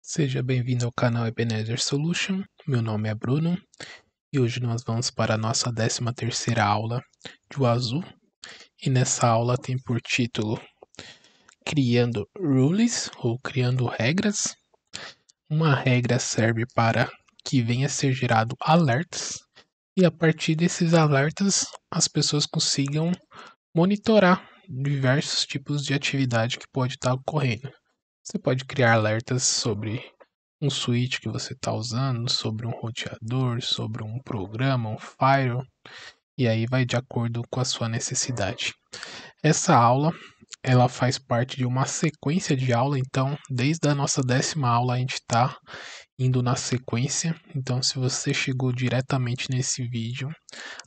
Seja bem-vindo ao canal Ebenezer Solution. Meu nome é Bruno e hoje nós vamos para a nossa 13ª aula de Wazoo. E nessa aula tem por título Criando Rules ou Criando Regras. Uma regra serve para que venha a ser gerado alertas e a partir desses alertas as pessoas consigam monitorar diversos tipos de atividade que pode estar ocorrendo. Você pode criar alertas sobre um switch que você está usando, sobre um roteador, sobre um programa, um firewall, e aí vai de acordo com a sua necessidade. Essa aula, ela faz parte de uma sequência de aula, então desde a nossa 10ª aula a gente está indo na sequência. Então se você chegou diretamente nesse vídeo,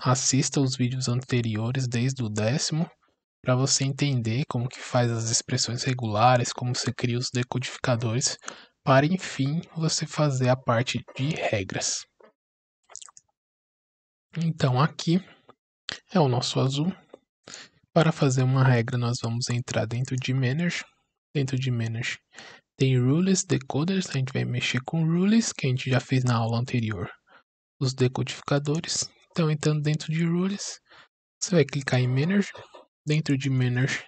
assista os vídeos anteriores desde o 10º, para você entender como que faz as expressões regulares, como você cria os decodificadores, para enfim você fazer a parte de regras. Então aqui é o nosso Wazoo. Para fazer uma regra nós vamos entrar dentro de Manage. Dentro de Manage tem Rules, Decoders, a gente vai mexer com Rules, que a gente já fez na aula anterior. Os decodificadores. Então entrando dentro de Rules, você vai clicar em Manage. Dentro de Manage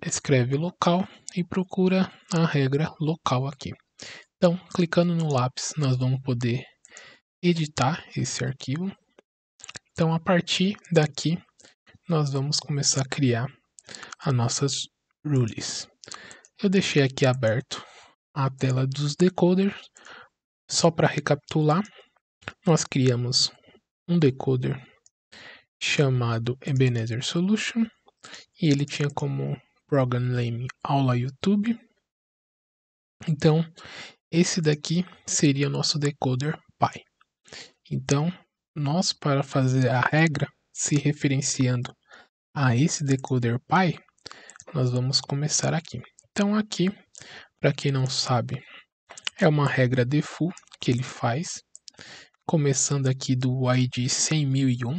escreve local e procura a regra local aqui. Então, clicando no lápis, nós vamos poder editar esse arquivo. Então, a partir daqui, nós vamos começar a criar as nossas rules. Eu deixei aqui aberto a tela dos decoders. Só para recapitular, nós criamos um decoder chamado Ebenezer Solution e ele tinha como program name aula YouTube. Então, esse daqui seria o nosso decoder pai. Então, nós para fazer a regra se referenciando a esse decoder pai, nós vamos começar aqui. Então aqui, para quem não sabe, é uma regra default que ele faz, começando aqui do ID 100.001.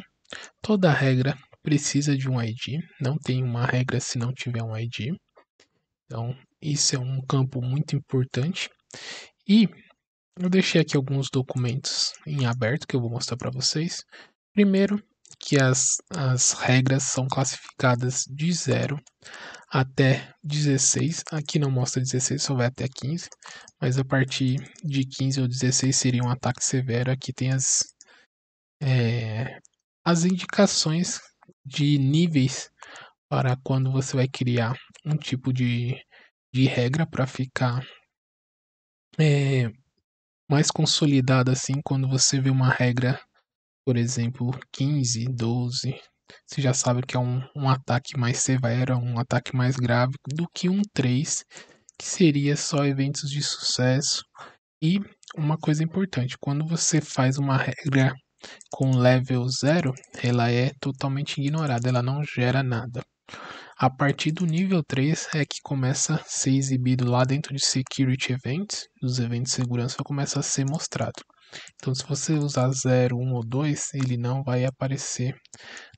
Toda regra precisa de um ID, não tem uma regra se não tiver um ID. Então, isso é um campo muito importante. E eu deixei aqui alguns documentos em aberto que eu vou mostrar para vocês. Primeiro, que as regras são classificadas de 0 até 16. Aqui não mostra 16, só vai até 15. Mas a partir de 15 ou 16 seria um ataque severo. Aqui tem as indicações de níveis para quando você vai criar um tipo de regra para ficar mais consolidada assim. Quando você vê uma regra, por exemplo, 15, 12, você já sabe que é um ataque mais severo, um ataque mais grave do que um 3, que seria só eventos de sucesso. E uma coisa importante, quando você faz uma regra com level 0, ela é totalmente ignorada, ela não gera nada. A partir do nível 3 é que começa a ser exibido lá dentro de Security Events, dos eventos de segurança, começa a ser mostrado. Então, se você usar 0, 1 ou 2, ele não vai aparecer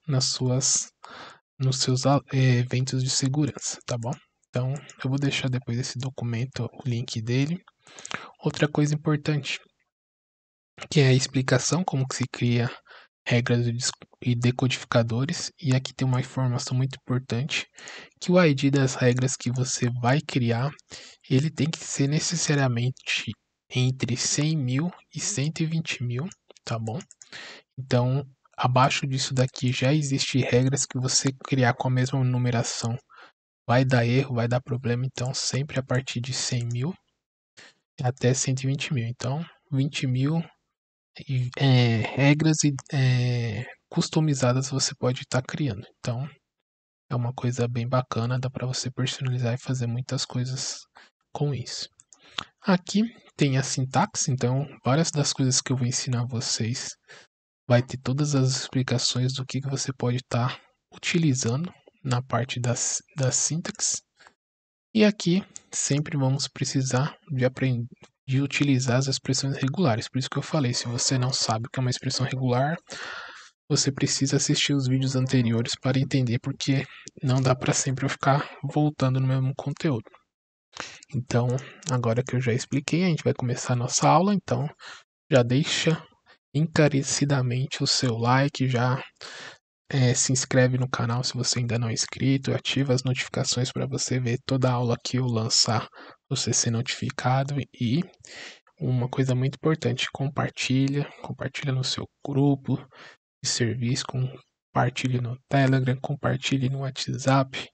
nos seus eventos de segurança, tá bom? Então, eu vou deixar depois desse documento o link dele. Outra coisa importante, que é a explicação como que se cria regras e decodificadores. E aqui tem uma informação muito importante, que o ID das regras que você vai criar, ele tem que ser necessariamente entre 100.000 e 120.000, tá bom? Então, abaixo disso daqui já existe regras que você criar com a mesma numeração vai dar erro, vai dar problema. Então, sempre a partir de 100.000 até 120.000. Então, 20.000 regras customizadas você pode estar criando. Então, é uma coisa bem bacana, dá para você personalizar e fazer muitas coisas com isso. Aqui tem a sintaxe, então várias das coisas que eu vou ensinar vocês vai ter todas as explicações do que você pode estar utilizando na parte da sintaxe. E aqui sempre vamos precisar de aprender de utilizar as expressões regulares. Por isso que eu falei, se você não sabe o que é uma expressão regular, você precisa assistir os vídeos anteriores para entender, porque não dá para sempre eu ficar voltando no mesmo conteúdo. Então, agora que eu já expliquei, a gente vai começar a nossa aula, então já deixa encarecidamente o seu like, já se inscreve no canal se você ainda não é inscrito, ativa as notificações para você ver toda a aula que eu lançar, você ser notificado. E uma coisa muito importante, compartilha no seu grupo de serviço, compartilhe no Telegram, compartilhe no WhatsApp,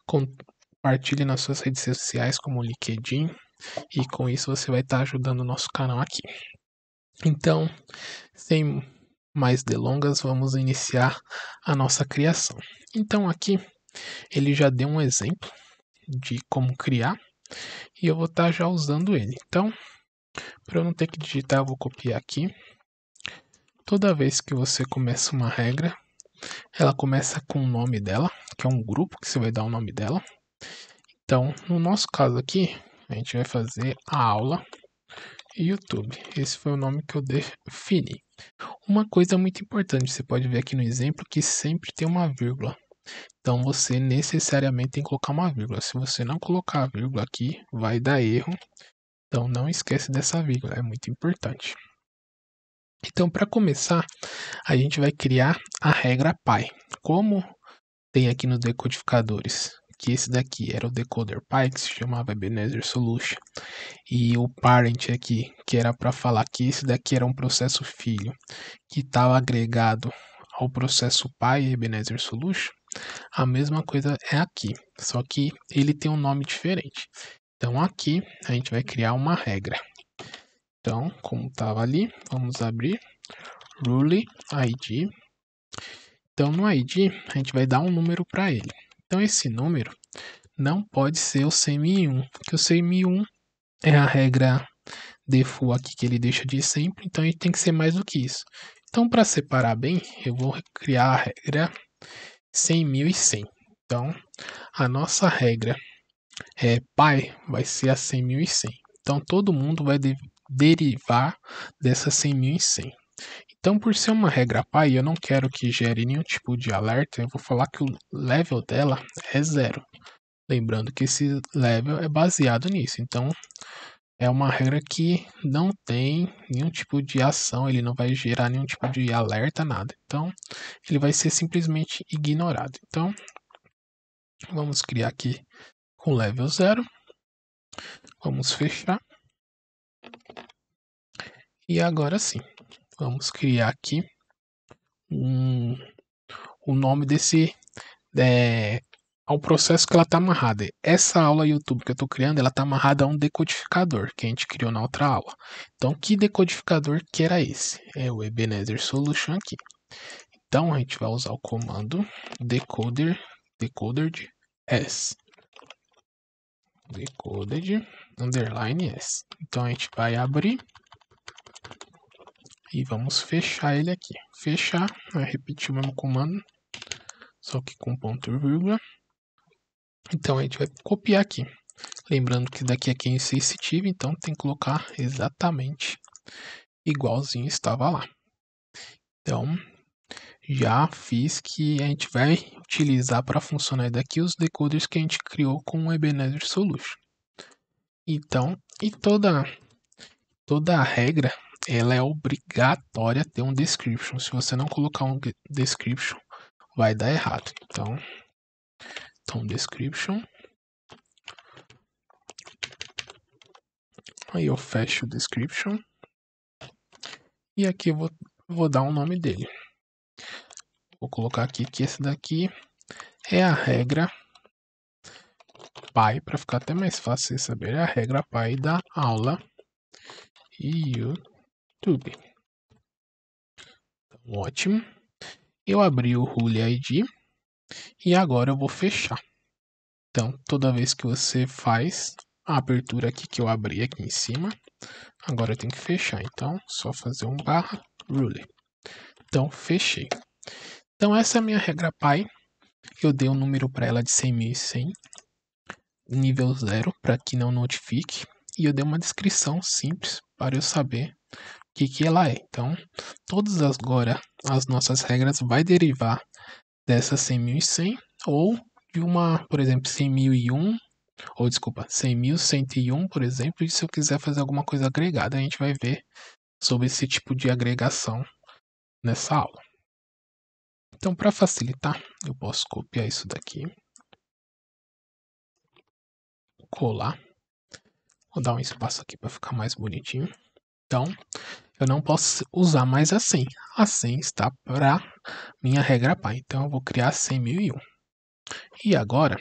compartilhe nas suas redes sociais como o LinkedIn, e com isso você vai estar ajudando o nosso canal aqui. Então, sem mais delongas, vamos iniciar a nossa criação. Então aqui ele já deu um exemplo de como criar e eu vou estar já usando ele. Então, para eu não ter que digitar, eu vou copiar aqui. Toda vez que você começa uma regra, ela começa com o nome dela, que é um grupo que você vai dar o nome dela. Então, no nosso caso aqui, a gente vai fazer a aula YouTube. Esse foi o nome que eu defini. Uma coisa muito importante, você pode ver aqui no exemplo que sempre tem uma vírgula. Então você necessariamente tem que colocar uma vírgula. Se você não colocar a vírgula aqui, vai dar erro. Então não esquece dessa vírgula, é muito importante. Então para começar, a gente vai criar a regra pi. Como tem aqui nos decodificadores, que esse daqui era o decoder pi, que se chamava Ebenezer Solution, e o parent aqui, que era para falar que esse daqui era um processo filho, que estava agregado ao processo pi Ebenezer Solution, a mesma coisa é aqui, só que ele tem um nome diferente. Então aqui a gente vai criar uma regra. Então, como estava ali, vamos abrir rule id. Então no id a gente vai dar um número para ele. Então esse número não pode ser o 100.001, porque o 100.001 é a regra default aqui que ele deixa de sempre, então ele tem que ser mais do que isso. Então para separar bem, eu vou criar a regra 100.100. Então a nossa regra pi vai ser a 100.100. Então todo mundo vai derivar dessa 100.100. Então, por ser uma regra pi, eu não quero que gere nenhum tipo de alerta. Eu vou falar que o level dela é 0. Lembrando que esse level é baseado nisso. Então, é uma regra que não tem nenhum tipo de ação. Ele não vai gerar nenhum tipo de alerta, nada. Então, ele vai ser simplesmente ignorado. Então, vamos criar aqui com level 0. Vamos fechar. E agora sim, vamos criar aqui o nome desse ao processo que ela está amarrada. Essa aula YouTube que eu estou criando, ela está amarrada a um decodificador que a gente criou na outra aula. Então, que decodificador que era esse? É o Ebenezer Solution aqui. Então, a gente vai usar o comando decoded s. Decoded underline s. Então, a gente vai abrir e vamos fechar ele aqui. Fechar, vai repetir o mesmo comando, só que com ponto e vírgula. Então a gente vai copiar aqui. Lembrando que daqui aqui é insensitive, então tem que colocar exatamente igualzinho estava lá. Então já fiz que a gente vai utilizar para funcionar daqui os decoders que a gente criou com o Ebenezer Solution. Então, e toda a regra, ela é obrigatória ter um description. Se você não colocar um description, vai dar errado. Então description. Aí eu fecho o description. E aqui eu vou dar um nome dele. Vou colocar aqui que esse daqui é a regra pi, para ficar até mais fácil de saber, é a regra pi da aula YouTube. Então, ótimo. Eu abri o rule ID e agora eu vou fechar. Então, toda vez que você faz a abertura aqui que eu abri aqui em cima, agora eu tenho que fechar. Então, só fazer um barra rule. Então, fechei. Então, essa é a minha regra pi. Eu dei um número para ela de 100.100, nível 0, para que não notifique. E eu dei uma descrição simples para eu saber o que ela é. Então, todas agora as nossas regras vai derivar dessa 100.100 ou de uma, por exemplo, 100.001 ou desculpa, 100.101, por exemplo, e se eu quiser fazer alguma coisa agregada, a gente vai ver sobre esse tipo de agregação nessa aula. Então, para facilitar, eu posso copiar isso daqui, colar, vou dar um espaço aqui para ficar mais bonitinho. Então, eu não posso usar mais a 100. A 100 está para minha regra pai, então eu vou criar 100.001. E agora,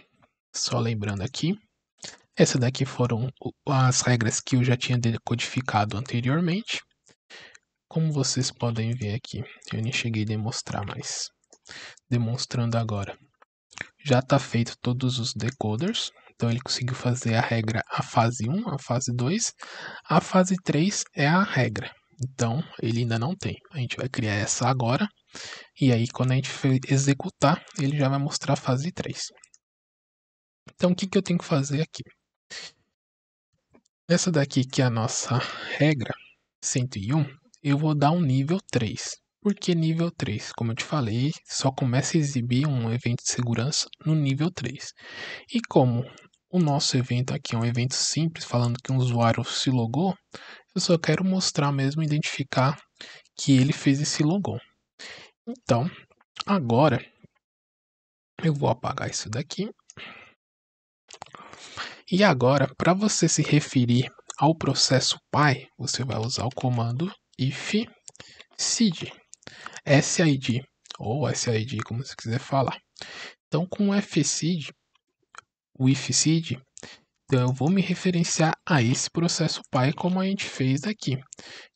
só lembrando aqui, essas daqui foram as regras que eu já tinha decodificado anteriormente. Como vocês podem ver aqui, eu nem cheguei a demonstrar mais. Demonstrando agora. Já está feito todos os decoders. Então ele conseguiu fazer a regra a fase 1, a fase 2. A fase 3 é a regra. Então ele ainda não tem. A gente vai criar essa agora. E aí quando a gente executar, ele já vai mostrar a fase 3. Então o que eu tenho que fazer aqui? Essa daqui que é a nossa regra 101, eu vou dar um nível 3. Por que nível 3? Como eu te falei, só começa a exibir um evento de segurança no nível 3. E como o nosso evento aqui é um evento simples, falando que um usuário se logou, eu só quero mostrar mesmo, identificar que ele fez esse logon. Então, agora, eu vou apagar isso daqui. E agora, para você se referir ao processo pai, você vai usar o comando if seed, SID, ou SID, como você quiser falar. Então, com o fseed, o if seed, então eu vou me referenciar a esse processo pai como a gente fez aqui,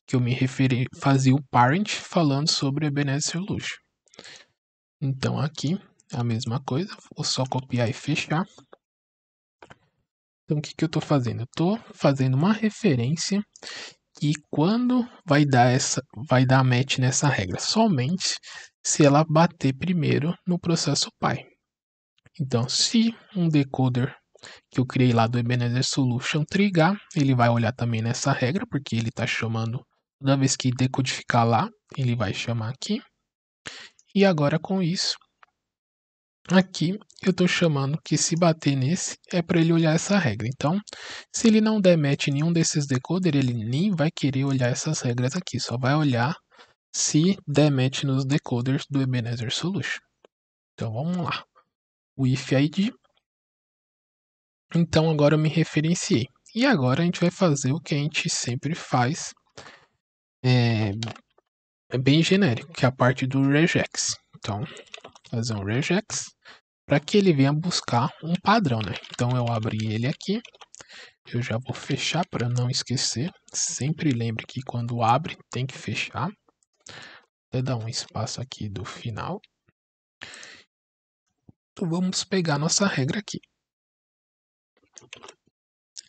que eu me referi, fazia o parent falando sobre o Ebenezer Solution. Então aqui a mesma coisa, vou só copiar e fechar. Então o que eu estou fazendo? Eu estou fazendo uma referência e quando vai dar match nessa regra? Somente se ela bater primeiro no processo pai. Então, se um decoder que eu criei lá do Ebenezer Solution trigar, ele vai olhar também nessa regra, porque ele está chamando, toda vez que decodificar lá, ele vai chamar aqui. E agora com isso, aqui eu estou chamando que se bater nesse, é para ele olhar essa regra. Então, se ele não der match em nenhum desses decoder, ele nem vai querer olhar essas regras aqui, só vai olhar se der match nos decoders do Ebenezer Solution. Então vamos lá. O if id. Então agora eu me referenciei. E agora a gente vai fazer o que a gente sempre faz. É bem genérico, que é a parte do regex. Então, fazer um regex para que ele venha buscar um padrão, né? Então eu abri ele aqui. Eu já vou fechar para não esquecer. Sempre lembre que quando abre tem que fechar. Até dar um espaço aqui do final. Então vamos pegar nossa regra aqui.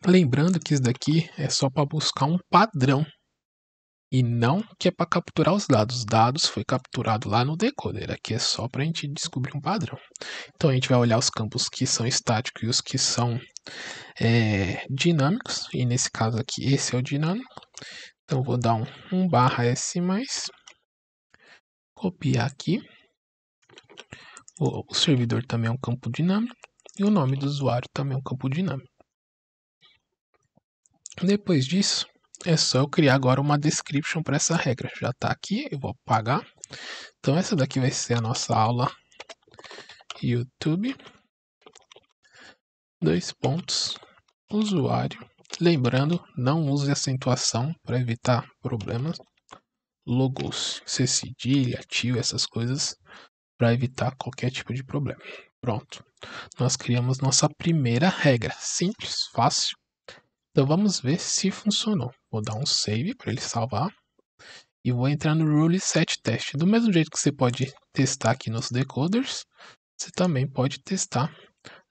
Lembrando que isso daqui é só para buscar um padrão e não que é para capturar os dados. Os dados foi capturado lá no decoder. Aqui é só para a gente descobrir um padrão. Então a gente vai olhar os campos que são estáticos e os que são dinâmicos. E nesse caso aqui, esse é o dinâmico. Então eu vou dar um /s+, copiar aqui. O servidor também é um campo dinâmico. E o nome do usuário também é um campo dinâmico. Depois disso, é só eu criar agora uma description para essa regra. Já está aqui, eu vou apagar. Então essa daqui vai ser a nossa aula YouTube. Usuário. Lembrando, não use acentuação para evitar problemas. Logos, C cedilha, tio, essas coisas, para evitar qualquer tipo de problema. Pronto. Nós criamos nossa primeira regra. Simples, fácil. Então vamos ver se funcionou. Vou dar um save para ele salvar. E vou entrar no Rule Set Test. Do mesmo jeito que você pode testar aqui nos decoders, você também pode testar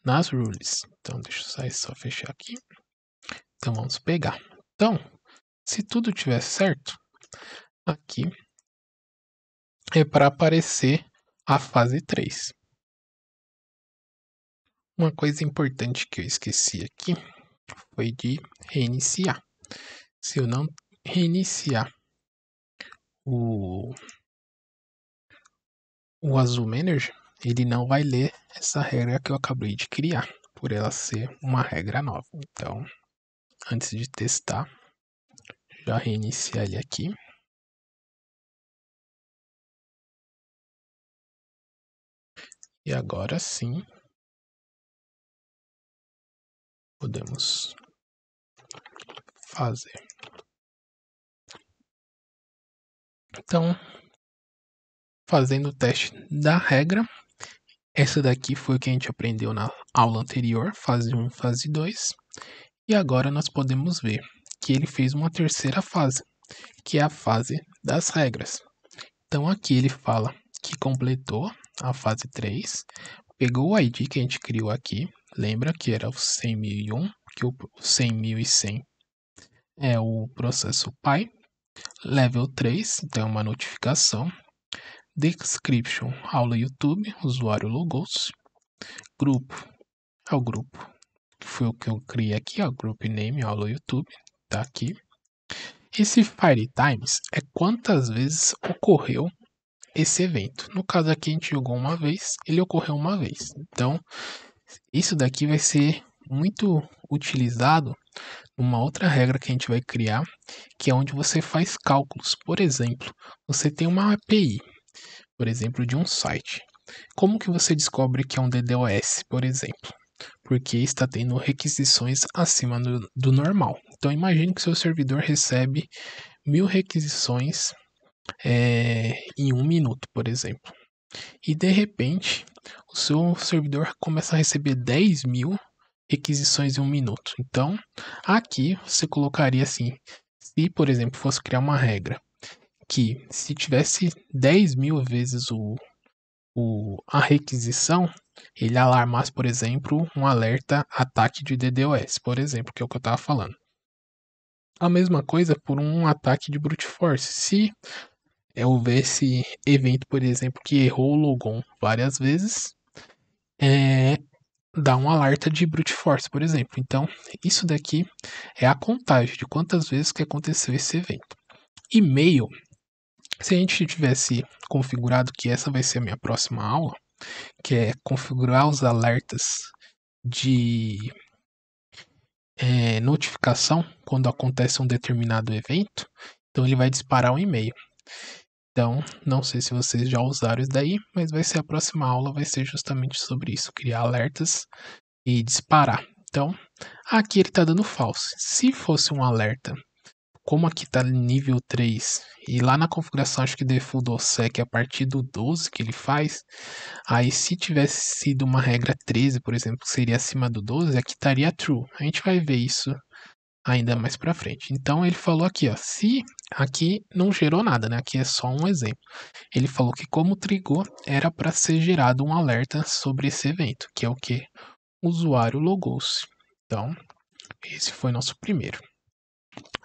nas rules. Então deixa eu só fechar aqui. Então vamos pegar. Então, se tudo tiver certo, aqui é para aparecer a fase 3. Uma coisa importante que eu esqueci aqui foi de reiniciar. Se eu não reiniciar o Azul Manager, ele não vai ler essa regra que eu acabei de criar. por ela ser uma regra nova. Então, antes de testar, já reiniciar ele aqui. E agora sim, podemos fazer. Então, fazendo o teste da regra, essa daqui foi o que a gente aprendeu na aula anterior, fase 1 e fase 2. E agora nós podemos ver que ele fez uma terceira fase, que é a fase das regras. Então aqui ele fala que completou a fase 3, pegou o ID que a gente criou aqui, lembra que era o 100.001, que o 100.100 é o processo pai, level 3, então é uma notificação, description, aula YouTube, usuário logou-se, grupo, é o grupo, que foi o que eu criei aqui, ó, group name, aula YouTube, tá aqui. Esse Fire Times é quantas vezes ocorreu esse evento. No caso aqui a gente jogou uma vez, ele ocorreu uma vez. Então, isso daqui vai ser muito utilizado numa outra regra que a gente vai criar, que é onde você faz cálculos. Por exemplo, você tem uma API, por exemplo, de um site. Como que você descobre que é um DDoS, por exemplo? Porque está tendo requisições acima do normal. Então imagine que seu servidor recebe 1000 requisições em 1 minuto, por exemplo. E de repente, o seu servidor começa a receber 10.000 requisições em 1 minuto. Então, aqui você colocaria assim: se, por exemplo, fosse criar uma regra que se tivesse 10.000 vezes a requisição, ele alarmasse, por exemplo, um alerta ataque de DDoS, por exemplo, que é o que eu estava falando. A mesma coisa por um ataque de brute force. Se houver esse evento, por exemplo, que errou o logon várias vezes, dá um alerta de brute force, por exemplo. Então, isso daqui é a contagem de quantas vezes que aconteceu esse evento. E-mail, se a gente tivesse configurado que essa vai ser a minha próxima aula, que é configurar os alertas de notificação quando acontece um determinado evento, então ele vai disparar um e-mail. Então, não sei se vocês já usaram isso daí, mas vai ser a próxima aula, vai ser justamente sobre isso, criar alertas e disparar. Então, aqui ele está dando false. Se fosse um alerta, como aqui está nível 3, e lá na configuração acho que default do OSSEC a partir do 12 que ele faz, aí se tivesse sido uma regra 13, por exemplo, que seria acima do 12, aqui estaria true. A gente vai ver isso ainda mais para frente. Então ele falou aqui, ó, se aqui não gerou nada, né? Aqui é só um exemplo. Ele falou que como trigou era para ser gerado um alerta sobre esse evento, que é o que? O usuário logou-se. Então, esse foi nosso primeiro.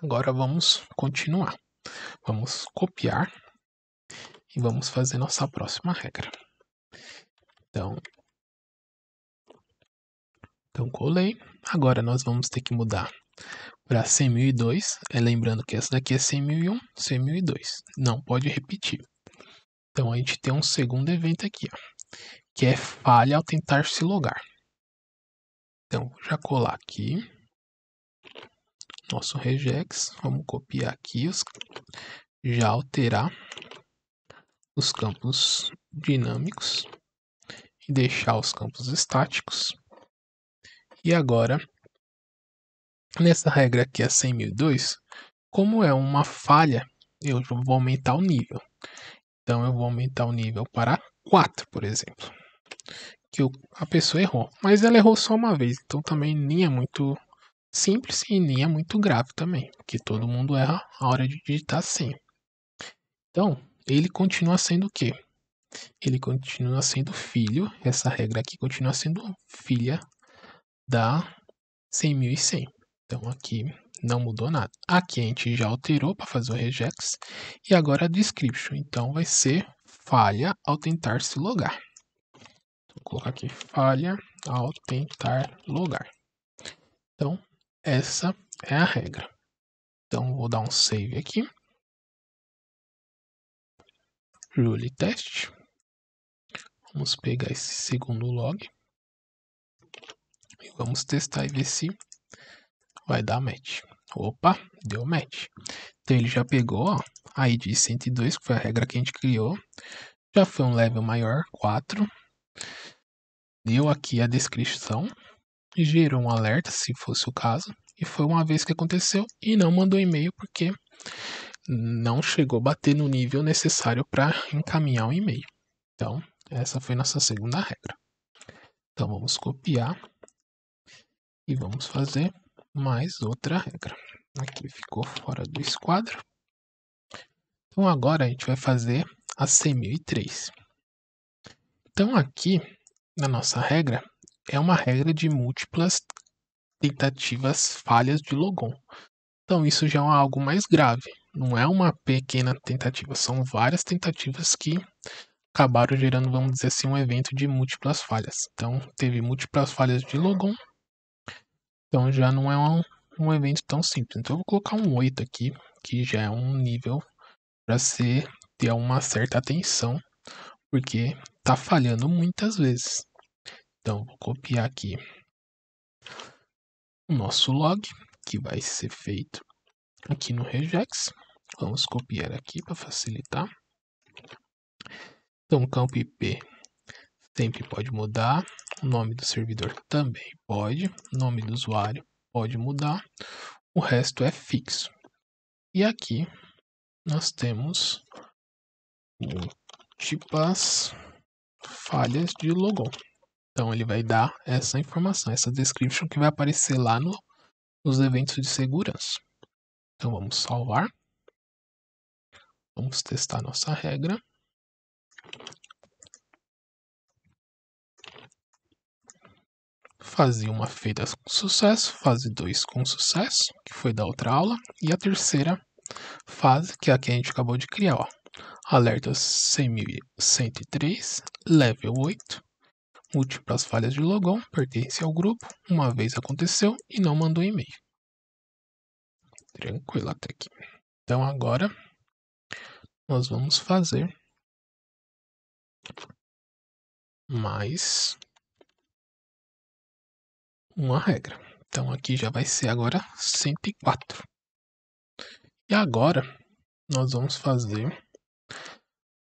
Agora vamos continuar. Vamos copiar e vamos fazer nossa próxima regra. Então colei. Agora nós vamos ter que mudar para 100.002. Lembrando que essa daqui é 100.001, 100.002. Não pode repetir. Então a gente tem um segundo evento aqui, ó, que é falha ao tentar se logar. Então vou já colar aqui nosso regex. Vamos copiar aqui, já alterar os campos dinâmicos e deixar os campos estáticos. E agora, nessa regra aqui, a 100.002, como é uma falha, eu vou aumentar o nível. Então eu vou aumentar o nível para 4, por exemplo. Que a pessoa errou. Mas ela errou só uma vez, então também nem é muito simples e nem é muito grave também. Porque todo mundo erra a hora de digitar senha. Então, ele continua sendo o quê? Ele continua sendo filho, essa regra aqui continua sendo filha da 100.100. Então aqui não mudou nada. Aqui a gente já alterou para fazer o regex. E agora a description. Então vai ser falha ao tentar se logar. Vou colocar aqui falha ao tentar logar. Então essa é a regra. Então vou dar um save aqui. Rule test. Vamos pegar esse segundo log. E vamos testar e ver se vai dar match. Opa, deu match. Então ele já pegou, ó, a ID 102, que foi a regra que a gente criou. Já foi um level maior, 4. Deu aqui a descrição. Gerou um alerta, se fosse o caso. E foi uma vez que aconteceu. E não mandou e-mail porque não chegou a bater no nível necessário para encaminhar um e-mail. Então, essa foi nossa segunda regra. Então, vamos copiar e vamos fazer mais outra regra. Aqui ficou fora do esquadro. Então, agora a gente vai fazer a C1003. Então, aqui na nossa regra, é uma regra de múltiplas tentativas falhas de logon. Então, isso já é algo mais grave. Não é uma pequena tentativa, são várias tentativas que acabaram gerando, vamos dizer assim, um evento de múltiplas falhas. Então, teve múltiplas falhas de logon. Então, já não é um evento tão simples. Então, eu vou colocar um 8 aqui, que já é um nível para ter uma certa atenção, porque está falhando muitas vezes. Então, vou copiar aqui o nosso log, que vai ser feito aqui no regex. Vamos copiar aqui para facilitar. Então, o campo IP sempre pode mudar. O nome do servidor também pode. O nome do usuário pode mudar. O resto é fixo. E aqui nós temos múltiplas falhas de logon. Então, ele vai dar essa informação, essa description que vai aparecer lá nos eventos de segurança. Então, vamos salvar. Vamos testar nossa regra. Fase 1 feita com sucesso, fase 2 com sucesso, que foi da outra aula, e a terceira fase, que é a que a gente acabou de criar, ó. Alerta 100.103, level 8, múltiplas falhas de logon, pertence ao grupo, uma vez aconteceu e não mandou e-mail. Tranquilo até aqui. Então agora nós vamos fazer mais uma regra. Então aqui já vai ser agora 104. E agora nós vamos fazer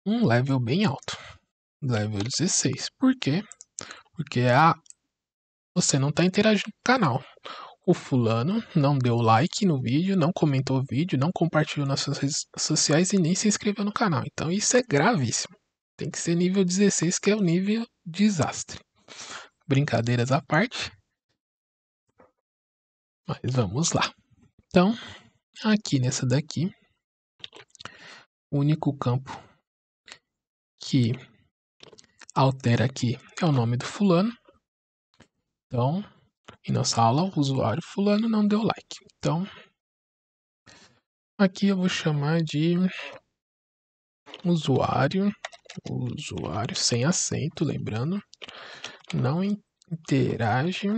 um level bem alto, level 16. Por quê? Porque você não está interagindo com o canal. O fulano não deu like no vídeo, não comentou o vídeo, não compartilhou nas suas redes sociais e nem se inscreveu no canal. Então isso é gravíssimo. Tem que ser nível 16, que é o nível desastre. Brincadeiras à parte. Mas vamos lá. Então, aqui nessa daqui, o único campo que altera aqui é o nome do fulano. Então, em nossa aula, o usuário fulano não deu like. Então, aqui eu vou chamar de usuário sem acento, lembrando, não interage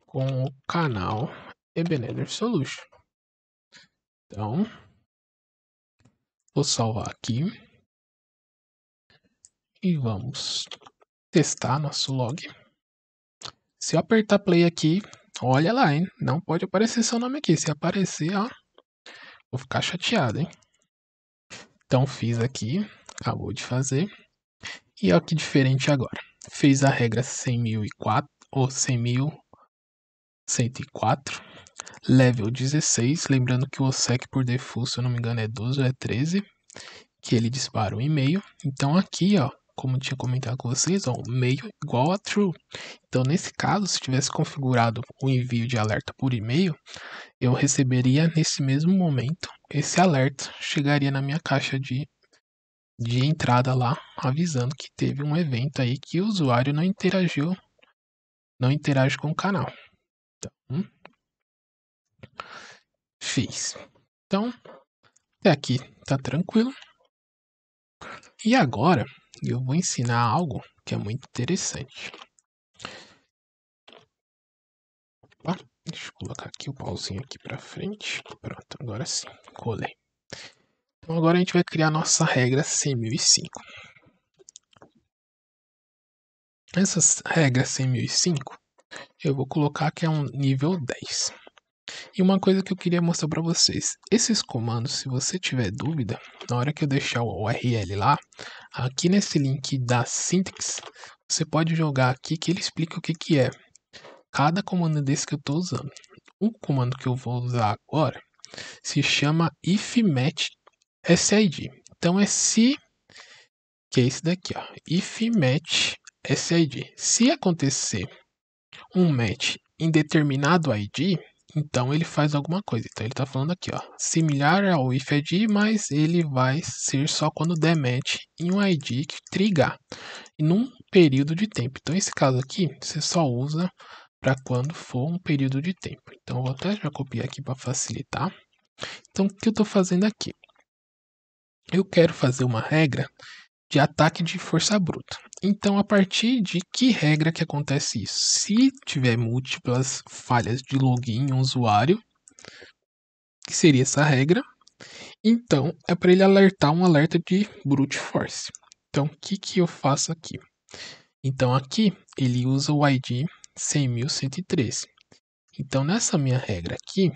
com o canal Ebenezer Solution. Então, vou salvar aqui e vamos testar nosso log. Se eu apertar play aqui, olha lá, hein? Não pode aparecer seu nome aqui. Se aparecer, ó, vou ficar chateado, hein? Então, fiz aqui, acabou de fazer. E olha que diferente agora. Fez a regra 100.004 ou 100.104, level 16. Lembrando que o OSSEC por default, se eu não me engano, é 12 ou é 13. Que ele dispara um e-mail. Então, aqui, ó, como eu tinha comentado com vocês, ó, e-mail igual a true. Então, nesse caso, se tivesse configurado o envio de alerta por e-mail, eu receberia nesse mesmo momento esse alerta, chegaria na minha caixa de entrada lá, avisando que teve um evento aí que o usuário não interage com o canal. Então, fiz. Então, até aqui tá tranquilo. E agora eu vou ensinar algo que é muito interessante. Opa, deixa eu colocar aqui o pauzinho aqui para frente. Pronto, agora sim, colei. Então agora a gente vai criar nossa regra 100.005. Essas regras 100.005, eu vou colocar que é um nível 10. E uma coisa que eu queria mostrar para vocês, esses comandos, se você tiver dúvida, na hora que eu deixar o URL lá, aqui nesse link da Syntax, você pode jogar aqui que ele explica o que que é cada comando desse que eu estou usando. O comando que eu vou usar agora se chama ifmatch.sid. Então é se, que é esse daqui, ó, ifmatch.sid. Se acontecer um match em determinado ID, então ele faz alguma coisa. Então ele está falando aqui, ó, similar ao if_id, mas ele vai ser só quando der match em um ID que trigar em um período de tempo. Então esse caso aqui você só usa para quando for um período de tempo. Então eu vou até já copiar aqui para facilitar. Então o que eu estou fazendo aqui? Eu quero fazer uma regra de ataque de força bruta. Então, a partir de que regra que acontece isso? Se tiver múltiplas falhas de login em um usuário, que seria essa regra, então é para ele alertar um alerta de brute force. Então, o que que eu faço aqui? Então, aqui ele usa o ID 100.113. Então, nessa minha regra aqui,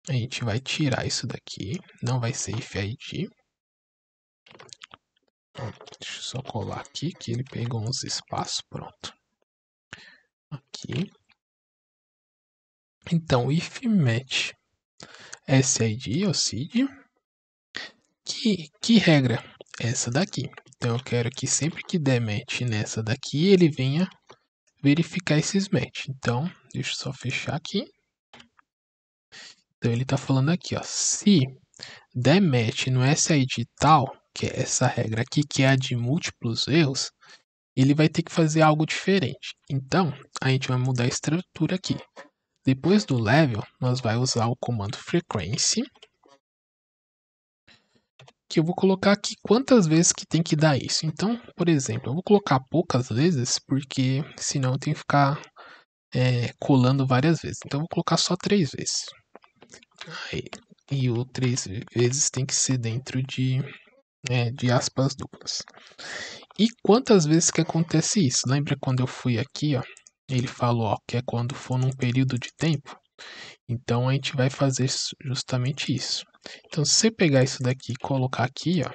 a gente vai tirar isso daqui, não vai ser if ID. Deixa eu só colar aqui, que ele pegou uns espaços, pronto. Aqui. Então, if match SID ou SID, que regra? Essa daqui. Então, eu quero que sempre que der match nessa daqui, ele venha verificar esses match. Então, deixa eu só fechar aqui. Então, ele está falando aqui, ó, se der match no SID tal, que é essa regra aqui, que é a de múltiplos erros, ele vai ter que fazer algo diferente. Então, a gente vai mudar a estrutura aqui. Depois do level, nós vai usar o comando frequency, que eu vou colocar aqui quantas vezes que tem que dar isso. Então, por exemplo, eu vou colocar poucas vezes, porque senão eu tenho que ficar colando várias vezes. Então, eu vou colocar só 3 vezes. Aí, e o 3 vezes tem que ser dentro de aspas duplas. E quantas vezes que acontece isso? Lembra quando eu fui aqui, ó? Ele falou, ó, que é quando for num período de tempo. Então a gente vai fazer justamente isso. Então se você pegar isso daqui e colocar aqui, ó,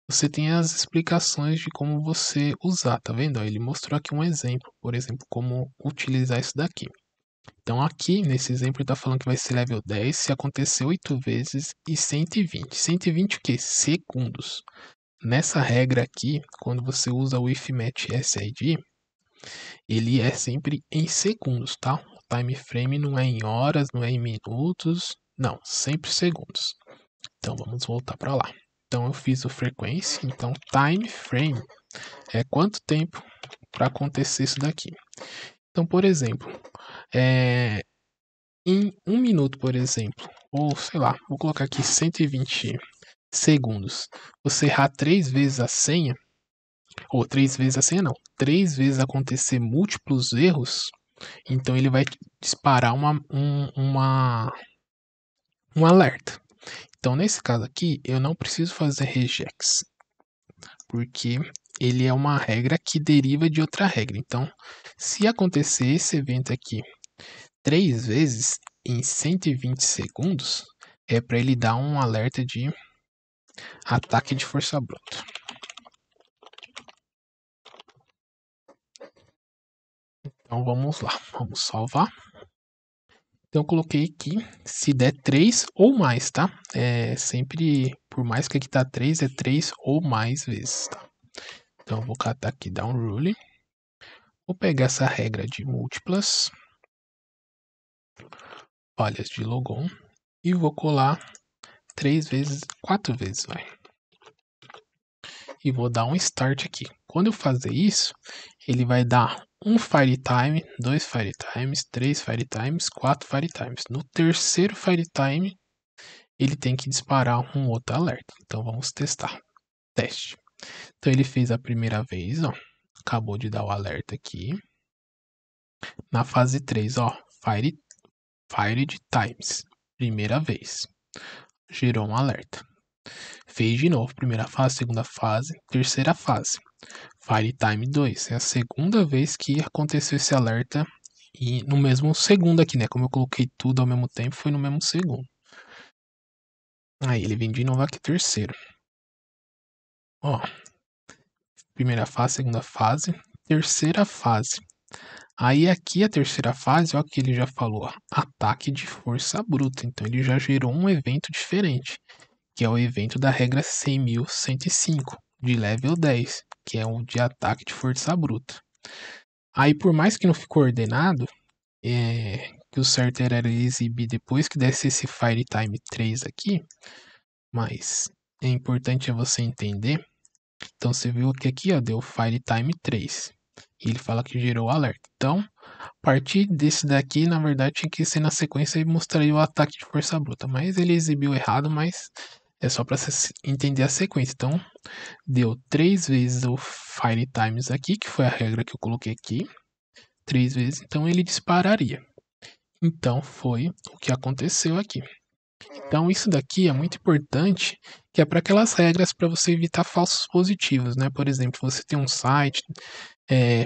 você tem as explicações de como você usar, tá vendo? Ó, ele mostrou aqui um exemplo, por exemplo, como utilizar isso daqui. Então aqui nesse exemplo ele está falando que vai ser level 10 se acontecer 8 vezes e 120. 120 o quê? Segundos. Nessa regra aqui, quando você usa o ifmatch.sid, ele é sempre em segundos, tá? O time frame não é em horas, não é em minutos, não, sempre segundos. Então vamos voltar para lá. Então eu fiz o frequency, então time frame é quanto tempo para acontecer isso daqui. Então, por exemplo, em 1 minuto, por exemplo, ou sei lá, vou colocar aqui 120 segundos, você errar 3 vezes a senha, ou 3 vezes a senha não, 3 vezes acontecer múltiplos erros, então ele vai disparar um alerta. Então, nesse caso aqui, eu não preciso fazer regex, porque ele é uma regra que deriva de outra regra. Então, se acontecer esse evento aqui 3 vezes em 120 segundos, é para ele dar um alerta de ataque de força bruta. Então, vamos lá, vamos salvar. Então, eu coloquei aqui, se der 3 ou mais, tá? Sempre, por mais que aqui tá 3, é 3 ou mais vezes, tá? Então, eu vou catar aqui down rule. Vou pegar essa regra de múltiplas falhas de logon e vou colar 3 vezes, 4 vezes, vai. E vou dar um start aqui. Quando eu fazer isso, ele vai dar um fire time, 2 fire times, 3 fire times, 4 fire times. No terceiro fire time, ele tem que disparar um outro alerta. Então vamos testar. Teste. Então ele fez a primeira vez, ó. Acabou de dar o alerta aqui. Na fase 3, ó, fired times. Primeira vez. Gerou um alerta. Fez de novo, primeira fase, segunda fase, terceira fase. FileTime 2. É a segunda vez que aconteceu esse alerta e no mesmo segundo aqui, né? Como eu coloquei tudo ao mesmo tempo, foi no mesmo segundo. Aí ele vem de novo aqui, terceiro. Ó, primeira fase, segunda fase, terceira fase. Aí aqui a terceira fase, ó, que ele já falou, ataque de força bruta. Então ele já gerou um evento diferente, que é o evento da regra 100.105, de level 10, que é um de ataque de força bruta. Aí por mais que não ficou ordenado, que o certo era exibir depois que desse esse Fire Time 3 aqui, mas é importante você entender. Então você viu que aqui ó, deu Fire Time 3. E ele fala que gerou o alerta. Então, a partir desse daqui, na verdade, tinha que ser na sequência e mostraria o ataque de força bruta. Mas ele exibiu errado, mas é só para você entender a sequência. Então, deu 3 vezes o Fire Times aqui, que foi a regra que eu coloquei aqui. 3 vezes, então ele dispararia. Então, foi o que aconteceu aqui. Então, isso daqui é muito importante, que é para aquelas regras para você evitar falsos positivos, né? Por exemplo, você tem um site,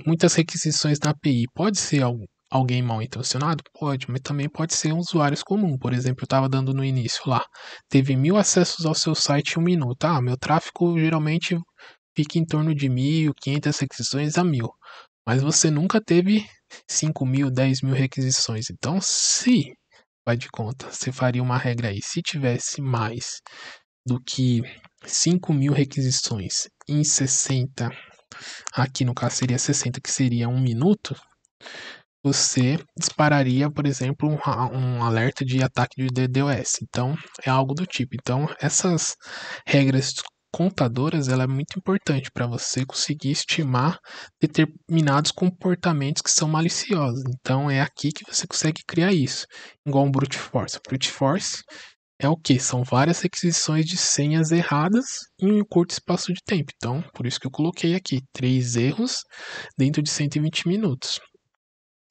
muitas requisições na API. Pode ser alguém mal intencionado? Pode, mas também pode ser usuários comuns. Por exemplo, eu estava dando no início lá, teve 1.000 acessos ao seu site em 1 minuto. Ah, meu tráfego geralmente fica em torno de 1.500 requisições a 1.000. Mas você nunca teve 5.000, 10.000 requisições. Então, se vai de conta, você faria uma regra aí. Se tivesse mais do que 5.000 requisições em 60, aqui no caso seria 60, que seria 1 minuto, você dispararia, por exemplo, um alerta de ataque de DDoS. Então, é algo do tipo. Então, essas regras contadoras, ela é muito importante para você conseguir estimar determinados comportamentos que são maliciosos. Então, é aqui que você consegue criar isso, igual um brute force. Brute force é o que? São várias requisições de senhas erradas em um curto espaço de tempo. Então, por isso que eu coloquei aqui 3 erros dentro de 120 minutos.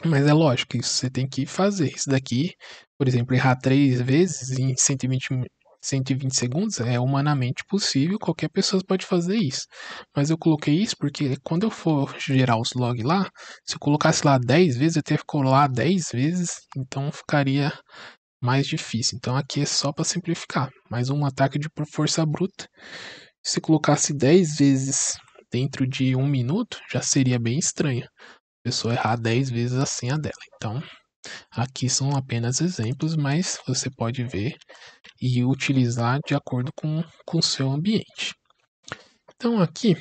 Mas é lógico, isso você tem que fazer. Isso daqui, por exemplo, errar 3 vezes em 120 segundos é humanamente possível, qualquer pessoa pode fazer isso. Mas eu coloquei isso porque quando eu for gerar os logs lá, se eu colocasse lá 10 vezes, eu teria que colar 10 vezes, então ficaria mais difícil. Então aqui é só para simplificar. Mais um ataque de força bruta. Se colocasse 10 vezes dentro de 1 minuto, já seria bem estranho pessoa errar 10 vezes a senha dela. Então, aqui são apenas exemplos, mas você pode ver e utilizar de acordo com o seu ambiente. Então, aqui,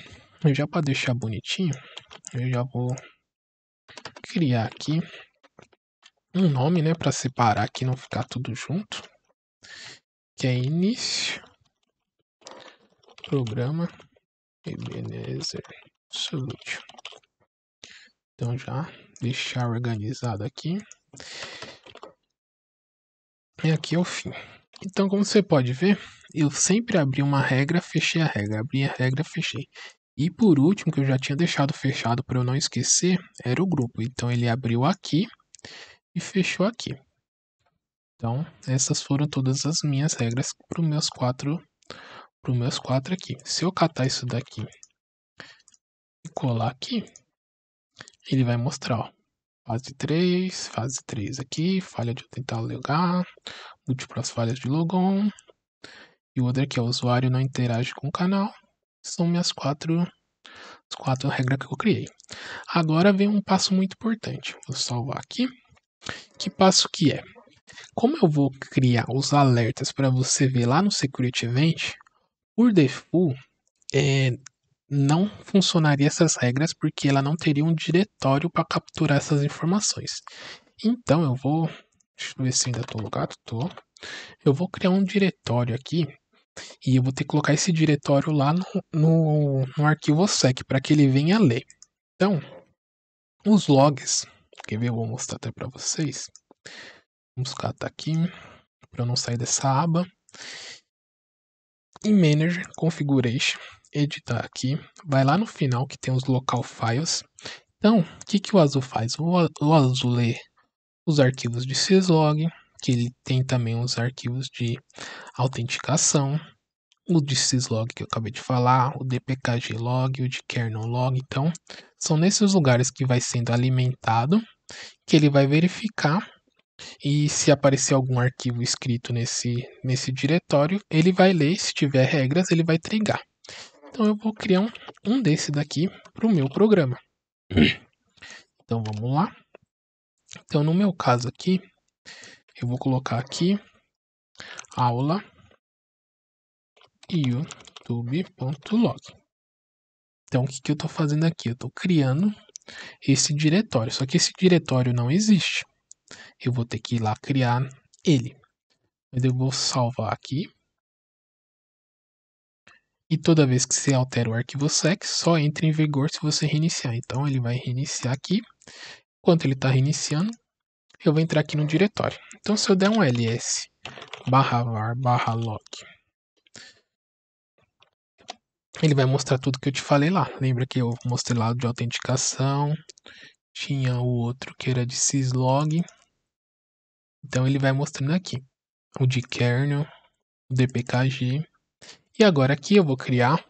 já para deixar bonitinho, eu já vou criar aqui um nome, né, para separar aqui, não ficar tudo junto, que é início programa Ebenezer Solution. Então, já deixar organizado aqui. E aqui é o fim. Então, como você pode ver, eu sempre abri uma regra, fechei a regra, abri a regra, fechei. E por último, que eu já tinha deixado fechado para eu não esquecer, era o grupo. Então, ele abriu aqui e fechou aqui. Então, essas foram todas as minhas regras para os meus quatro aqui. Se eu catar isso daqui e colar aqui, ele vai mostrar, ó, fase 3 aqui, falha de tentar logar, múltiplas falhas de logon, e o outro aqui é o usuário não interage com o canal. São as quatro regras que eu criei. Agora vem um passo muito importante. Vou salvar aqui. Que passo que é? Como eu vou criar os alertas para você ver lá no Security Event, por default, não funcionaria essas regras porque ela não teria um diretório para capturar essas informações. Então eu vou, deixa eu ver se ainda estou logado, eu vou criar um diretório aqui e eu vou ter que colocar esse diretório lá no arquivo sec para que ele venha ler. Então, os logs, quer ver? Eu vou mostrar até para vocês. Vamos catar aqui para eu não sair dessa aba. Em Manager, Configuration, editar aqui. Vai lá no final que tem os local files. Então, o que o Azul faz? O Azul lê os arquivos de syslog, que ele tem também os arquivos de autenticação, o de syslog que eu acabei de falar, o dpkglog, o de kernel log. Então, são nesses lugares que vai sendo alimentado que ele vai verificar, e se aparecer algum arquivo escrito nesse diretório, ele vai ler, se tiver regras, ele vai trigar. Então eu vou criar um desse daqui para o meu programa. Então vamos lá. Então no meu caso aqui, eu vou colocar aqui aula youtube.log. Então o que eu estou fazendo aqui? Eu estou criando esse diretório, só que esse diretório não existe. Eu vou ter que ir lá criar ele. Mas eu vou salvar aqui. E toda vez que você altera o arquivo sex, só entra em vigor se você reiniciar. Então ele vai reiniciar aqui. Enquanto ele está reiniciando, eu vou entrar aqui no diretório. Então se eu der um ls /var/log, ele vai mostrar tudo que eu te falei lá. Lembra que eu mostrei lá de autenticação, tinha o outro que era de syslog. Então ele vai mostrando aqui o de kernel, o dpkg. E agora aqui eu vou criar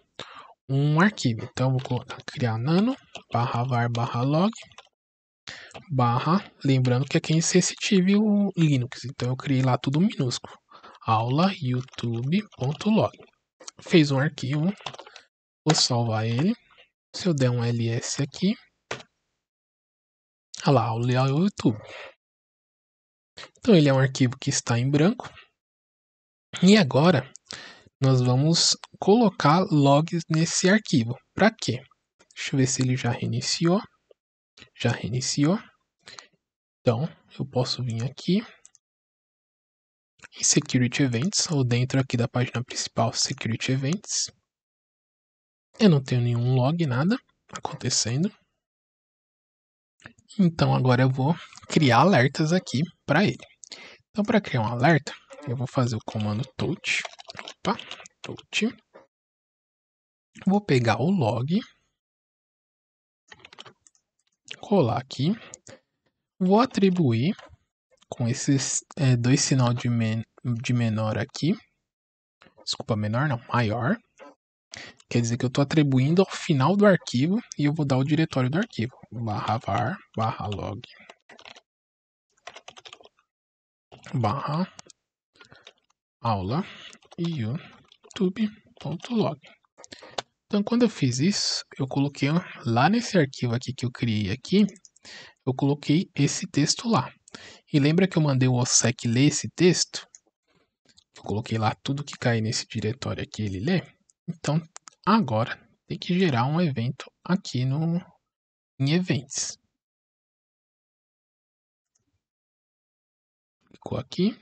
um arquivo. Então eu vou colocar criar nano /var/log lembrando que aqui é insensitive o Linux, então eu criei lá tudo minúsculo. Aula youtube.log. Fez um arquivo, vou salvar ele. Se eu der um ls aqui, olha lá, aula YouTube. Então ele é um arquivo que está em branco. E agora nós vamos colocar logs nesse arquivo. Para quê? Deixa eu ver se ele já reiniciou. Já reiniciou. Então eu posso vir aqui em Security Events, ou dentro aqui da página principal Security Events. Eu não tenho nenhum log, nada acontecendo. Então agora eu vou criar alertas aqui para ele. Então para criar um alerta, eu vou fazer o comando touch. Opa, touch. Vou pegar o log, colar aqui. Vou atribuir com esses dois sinal de menor aqui. Desculpa, menor não, maior. Quer dizer que eu estou atribuindo ao final do arquivo e eu vou dar o diretório do arquivo. /var/log /aula youtube.log. Então quando eu fiz isso, eu coloquei lá nesse arquivo aqui que eu criei aqui, eu coloquei esse texto lá. E lembra que eu mandei o OSSEC ler esse texto? Eu coloquei lá tudo que cair nesse diretório aqui, ele lê. Então agora tem que gerar um evento aqui em Events. Clicou aqui.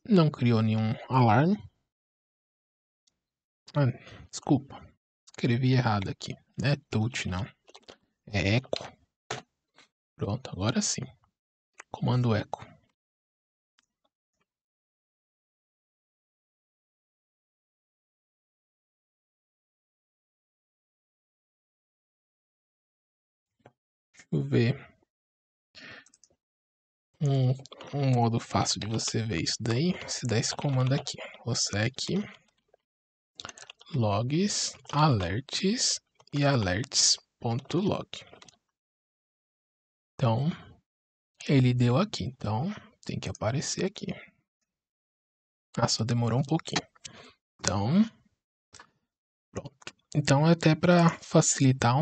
Não criou nenhum alarme. Ah, desculpa, escrevi errado aqui. Não é touch não, é echo. Pronto, agora sim. Comando echo. Deixa eu ver um modo fácil de você ver isso daí. Se dá esse comando aqui, OSSEC logs alerts e alerts.log. Então ele deu aqui, então tem que aparecer aqui. Ah, só demorou um pouquinho. Então pronto. Então até para facilitar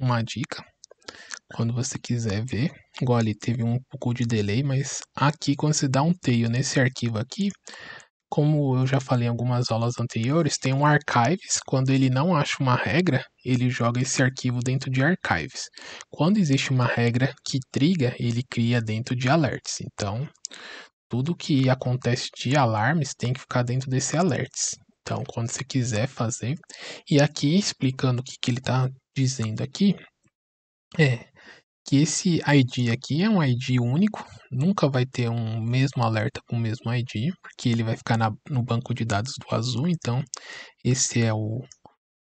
uma dica, quando você quiser ver, igual ali teve um pouco de delay, mas aqui quando você dá um tail nesse arquivo aqui, como eu já falei em algumas aulas anteriores, tem um archives. Quando ele não acha uma regra, ele joga esse arquivo dentro de archives. Quando existe uma regra que triga, ele cria dentro de alerts. Então tudo que acontece de alarmes tem que ficar dentro desse alerts. Então quando você quiser fazer, e aqui explicando o que ele está dizendo aqui, que esse ID aqui é um ID único, nunca vai ter um mesmo alerta com o mesmo ID, porque ele vai ficar no banco de dados do Azul. Então esse é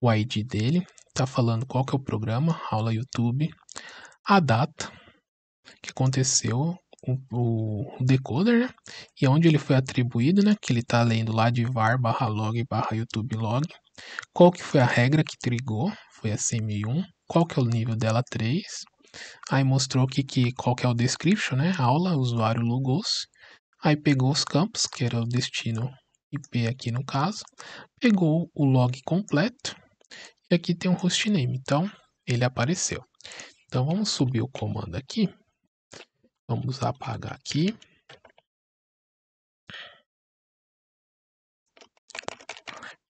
o ID dele, tá falando qual que é o programa, aula YouTube, a data que aconteceu, o decoder, né? E onde ele foi atribuído, né? Que ele tá lendo lá de var/log/YouTube log. Qual que foi a regra que trigou? Foi a CM1. Qual que é o nível dela? 3. Aí mostrou qual que é o description, né? Aula, usuário logou-se. Aí pegou os campos, que era o destino IP aqui no caso. Pegou o log completo. E aqui tem um hostname. Então, ele apareceu. Então, vamos subir o comando aqui. Vamos apagar aqui.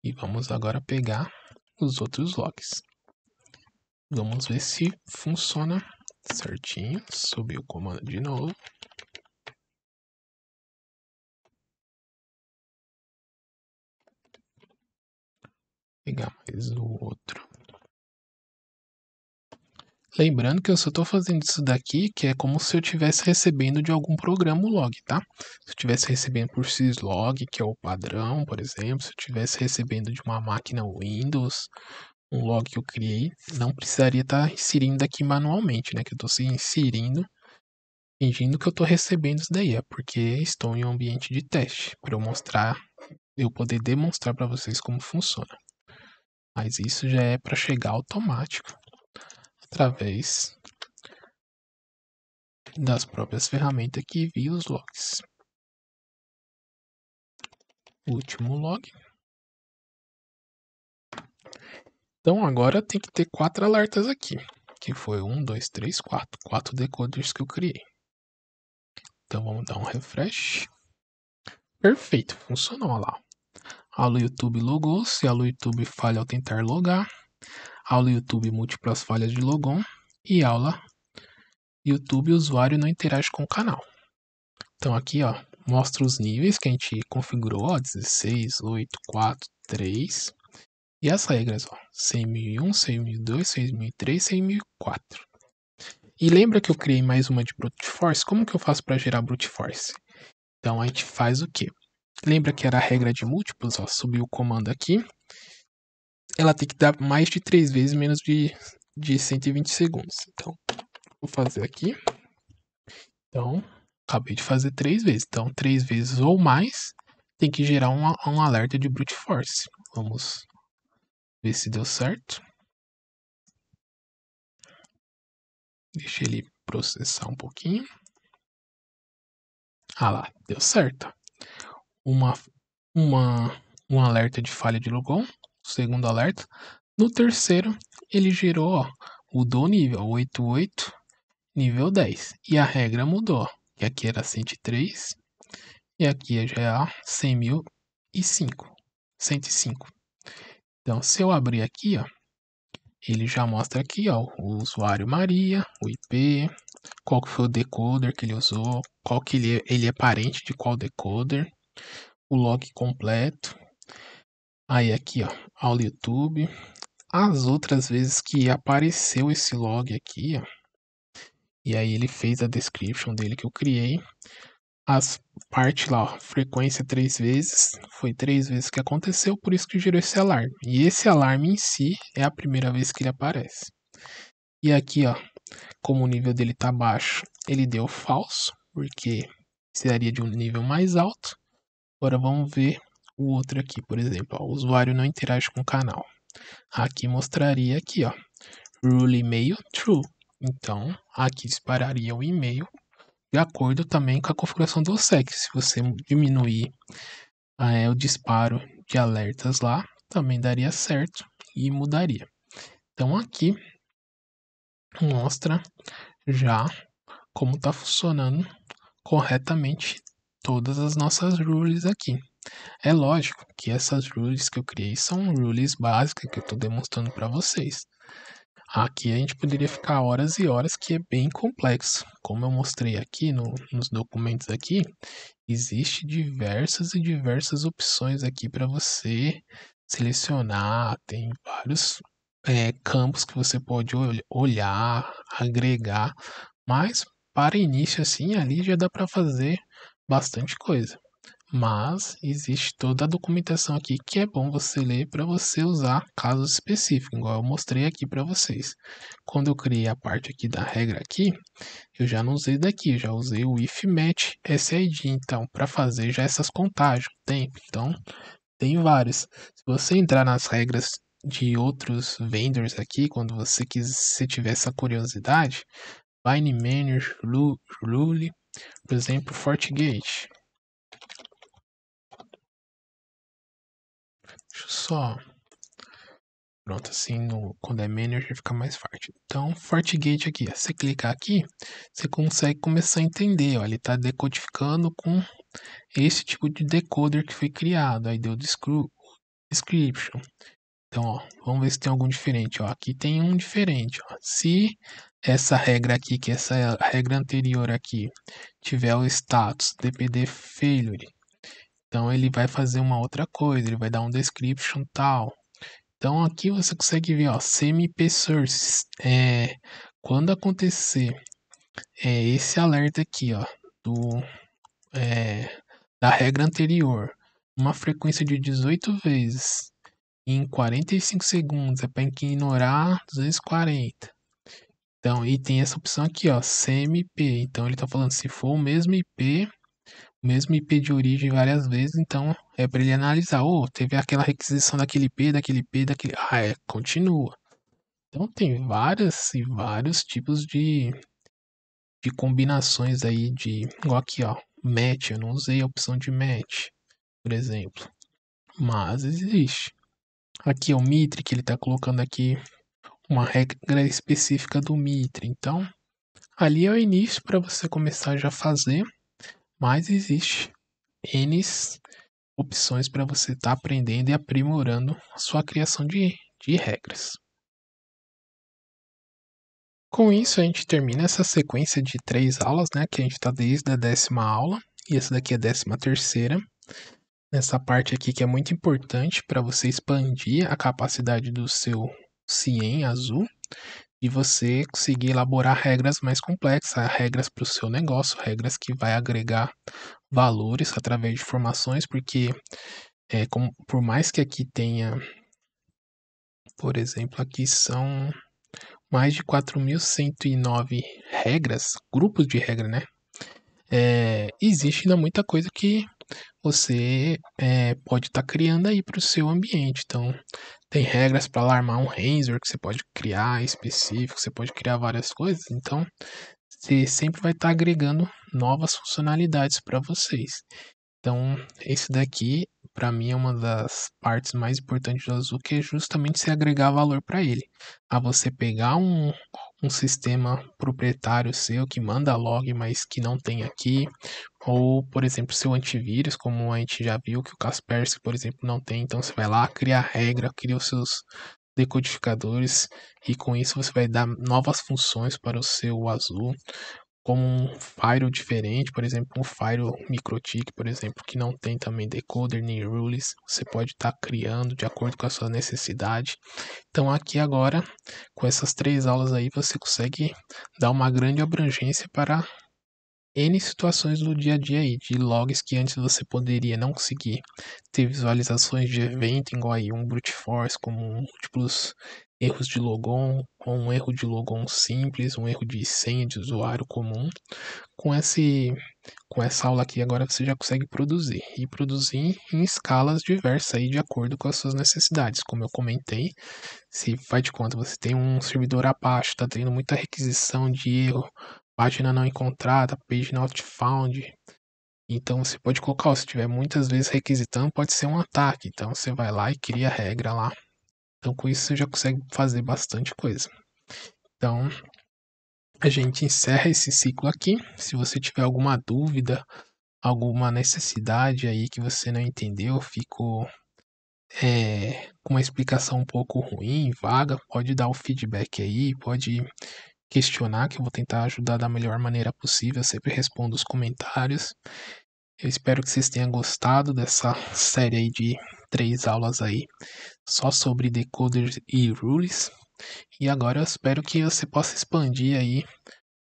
E vamos agora pegar os outros logs. Vamos ver se funciona certinho. Subir o comando de novo. Pegar mais o outro. Lembrando que eu só estou fazendo isso daqui, que é como se eu estivesse recebendo de algum programa o log, tá? Se eu estivesse recebendo por syslog, que é o padrão, por exemplo, se eu estivesse recebendo de uma máquina Windows, um log que eu criei, não precisaria estar inserindo aqui manualmente, né? Que eu estou se inserindo, fingindo que eu estou recebendo isso daí, é porque estou em um ambiente de teste, para eu poder demonstrar para vocês como funciona. Mas isso já é para chegar automático através das próprias ferramentas que enviam os logs. Último log. Então agora tem que ter 4 alertas aqui, que foi 1, 2, 3, 4. 4 decoders que eu criei. Então vamos dar um refresh. Perfeito, funcionou, olha lá. Aula YouTube logou-se, aula YouTube falha ao tentar logar, aula YouTube múltiplas falhas de logon e aula YouTube usuário não interage com o canal. Então aqui, ó, mostra os níveis que a gente configurou, ó, 16, 8, 4, 3. E as regras, ó, 100.001, 100.002, 100.003, 100.004. E lembra que eu criei mais uma de brute force? Como que eu faço para gerar brute force? Então a gente faz o quê? Lembra que era a regra de múltiplos, ó, subir o comando aqui. Ela tem que dar mais de 3 vezes menos de 120 segundos. Então, vou fazer aqui. Então, acabei de fazer 3 vezes. Então, 3 vezes ou mais tem que gerar um alerta de brute force. Vamos ver se deu certo. Deixa ele processar um pouquinho. Ah lá, deu certo. Um alerta de falha de logon. Segundo alerta. No terceiro, ele gerou ó, o do nível 88, nível 10. E a regra mudou. Que aqui era 103 e aqui já é 100.005. 105. Então, se eu abrir aqui, ó, ele já mostra aqui, ó, o usuário Maria, o IP, qual que foi o decoder que ele usou, qual que ele é parente de qual decoder, o log completo. Aí aqui, ó, aula YouTube. As outras vezes que apareceu esse log aqui, ó, e aí ele fez a description dele que eu criei. As parte lá, ó, frequência 3 vezes, foi 3 vezes que aconteceu, por isso que gerou esse alarme. E esse alarme em si é a primeira vez que ele aparece. E aqui, ó, como o nível dele tá baixo, ele deu falso, porque precisaria de um nível mais alto. Agora vamos ver o outro aqui, por exemplo, ó, o usuário não interage com o canal. Aqui mostraria aqui, ó, rule e-mail true. Então, aqui dispararia o e-mail de acordo também com a configuração do OSSEC. Se você diminuir o disparo de alertas lá, também daria certo e mudaria. Então aqui mostra já como está funcionando corretamente todas as nossas rules aqui. É lógico que essas rules que eu criei são rules básicas que eu estou demonstrando para vocês. Aqui a gente poderia ficar horas e horas, que é bem complexo. Como eu mostrei aqui nos documentos aqui, existe diversas e diversas opções aqui para você selecionar. Tem vários campos que você pode olhar, agregar, mas para início assim ali já dá para fazer bastante coisa. Mas existe toda a documentação aqui que é bom você ler para você usar casos específicos, igual eu mostrei aqui para vocês. Quando eu criei a parte aqui da regra aqui, eu já não usei daqui, eu já usei o if match SID, então, para fazer já essas contagens, tempo. Então, tem vários. Se você entrar nas regras de outros vendors aqui, quando você quiser, se tiver essa curiosidade, Bind Manager, Rule, por exemplo, FortiGate. Deixa eu só. Pronto, assim, quando é manager fica mais forte. Então, FortiGate aqui, ó, você clicar aqui, você consegue começar a entender, ó, ele está decodificando com esse tipo de decoder que foi criado, aí deu description. Então, ó, vamos ver se tem algum diferente, ó, aqui tem um diferente, ó. Se essa regra aqui, que essa regra anterior aqui, tiver o status dpd failure, então ele vai fazer uma outra coisa, ele vai dar um description tal. Então aqui você consegue ver, ó, CMP sources. Quando acontecer esse alerta aqui, ó, do, da regra anterior, uma frequência de 18 vezes em 45 segundos, é para ignorar 240. Então, e tem essa opção aqui, ó, CMP. Então ele está falando se for o mesmo IP de origem várias vezes, então é para ele analisar, teve aquela requisição daquele IP, daquele, continua. Então tem várias e vários tipos de combinações aí igual aqui, ó, match, eu não usei a opção de match, por exemplo, mas existe. Aqui é o Mitre, que ele está colocando aqui uma regra específica do Mitre, então ali é o início para você começar já a fazer, mas existe N opções para você estar aprendendo e aprimorando a sua criação de regras. Com isso, a gente termina essa sequência de 3 aulas, né? Que a gente está desde a 10ª aula, e essa daqui é a 13ª. Nessa parte aqui que é muito importante para você expandir a capacidade do seu CIEM azul e você conseguir elaborar regras mais complexas, regras para o seu negócio, regras que vai agregar valores através de informações, porque por mais que aqui tenha, por exemplo, aqui são mais de 4.109 regras, grupos de regra, né? Existe ainda muita coisa que você pode estar criando aí para o seu ambiente. Então, tem regras para alarmar um Razor que você pode criar específico, você pode criar várias coisas. Então, você sempre vai estar agregando novas funcionalidades para vocês. Então, esse daqui, para mim, é uma das partes mais importantes do Azul, que é justamente se agregar valor para ele. A você pegar um sistema proprietário seu que manda log, mas que não tem aqui, ou, por exemplo, seu antivírus, como a gente já viu que o Kaspersky, por exemplo, não tem. Então, você vai lá, cria a regra, cria os seus decodificadores, e com isso você vai dar novas funções para o seu Azul, como um Firewall diferente, por exemplo, um Firewall MikroTik, por exemplo, que não tem também decoder nem rules, você pode estar criando de acordo com a sua necessidade. Então aqui agora, com essas 3 aulas aí, você consegue dar uma grande abrangência para N situações do dia a dia aí, de logs que antes você poderia não conseguir ter visualizações de evento, igual aí um brute force, como múltiplos erros de logon, ou um erro de logon simples, um erro de senha de usuário comum. Com essa aula aqui agora você já consegue produzir, e produzir em escalas diversas aí, de acordo com as suas necessidades. Como eu comentei, se faz de conta, você tem um servidor Apache, está tendo muita requisição de erro, página não encontrada, page not found. Então você pode colocar, se tiver muitas vezes requisitando, pode ser um ataque. Então você vai lá e cria a regra lá. Então com isso você já consegue fazer bastante coisa. Então a gente encerra esse ciclo aqui. Se você tiver alguma dúvida, alguma necessidade aí que você não entendeu, ficou com uma explicação um pouco ruim, vaga, pode dar o feedback aí, pode questionar, que eu vou tentar ajudar da melhor maneira possível. Eu sempre respondo os comentários. Eu espero que vocês tenham gostado dessa série aí de 3 aulas aí, só sobre decoders e rules. E agora eu espero que você possa expandir aí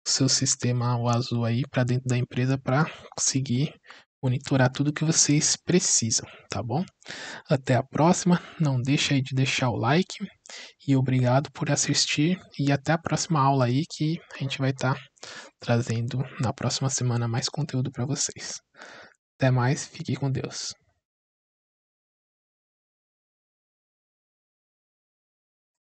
o seu sistema o azul aí para dentro da empresa para conseguir monitorar tudo que vocês precisam, tá bom? Até a próxima, não deixa aí de deixar o like e obrigado por assistir e até a próxima aula aí que a gente vai estar trazendo na próxima semana mais conteúdo para vocês. Até mais, fique com Deus.